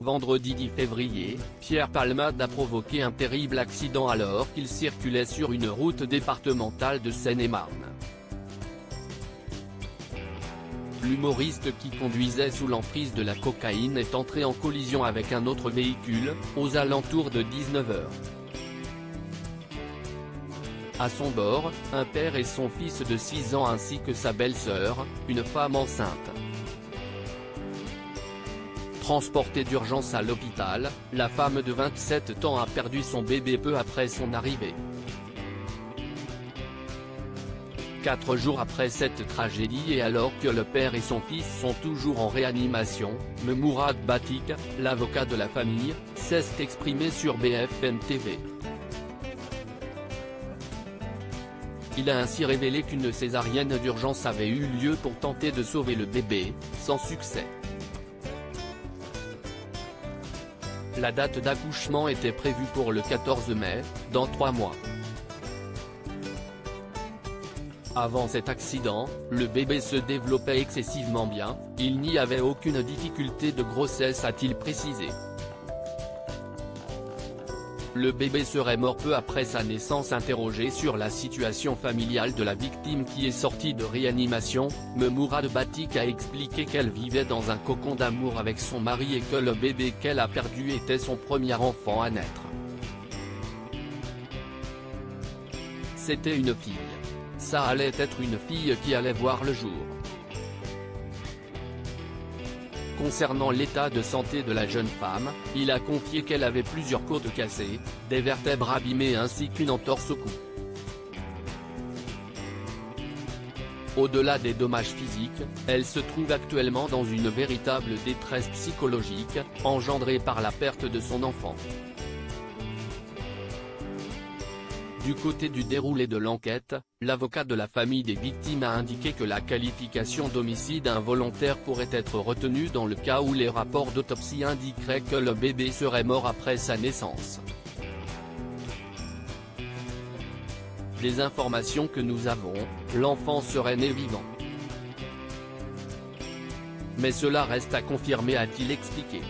vendredi 10 février, Pierre Palmade a provoqué un terrible accident alors qu'il circulait sur une route départementale de Seine-et-Marne. L'humoriste qui conduisait sous l'emprise de la cocaïne est entré en collision avec un autre véhicule, aux alentours de 19h. À son bord, un père et son fils de 6 ans ainsi que sa belle-sœur, une femme enceinte. Transportée d'urgence à l'hôpital, la femme de 27 ans a perdu son bébé peu après son arrivée. 4 jours après cette tragédie et alors que le père et son fils sont toujours en réanimation, Mourad Batik, l'avocat de la famille, s'est exprimé sur BFM TV. Il a ainsi révélé qu'une césarienne d'urgence avait eu lieu pour tenter de sauver le bébé, sans succès. La date d'accouchement était prévue pour le 14 mai, dans 3 mois. Avant cet accident, le bébé se développait excessivement bien, il n'y avait aucune difficulté de grossesse a-t-il précisé. Le bébé serait mort peu après sa naissance. Interrogé sur la situation familiale de la victime qui est sortie de réanimation, Mourad Batik a expliqué qu'elle vivait dans un cocon d'amour avec son mari et que le bébé qu'elle a perdu était son premier enfant à naître. C'était une fille. Ça allait être une fille qui allait voir le jour. Concernant l'état de santé de la jeune femme, il a confié qu'elle avait plusieurs côtes cassées, des vertèbres abîmées ainsi qu'une entorse au cou. Au-delà des dommages physiques, elle se trouve actuellement dans une véritable détresse psychologique, engendrée par la perte de son enfant. Du côté du déroulé de l'enquête, l'avocat de la famille des victimes a indiqué que la qualification d'homicide involontaire pourrait être retenue dans le cas où les rapports d'autopsie indiqueraient que le bébé serait mort après sa naissance. Des informations que nous avons, l'enfant serait né vivant. Mais cela reste à confirmer, a-t-il expliqué.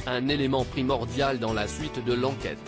Un élément primordial dans la suite de l'enquête.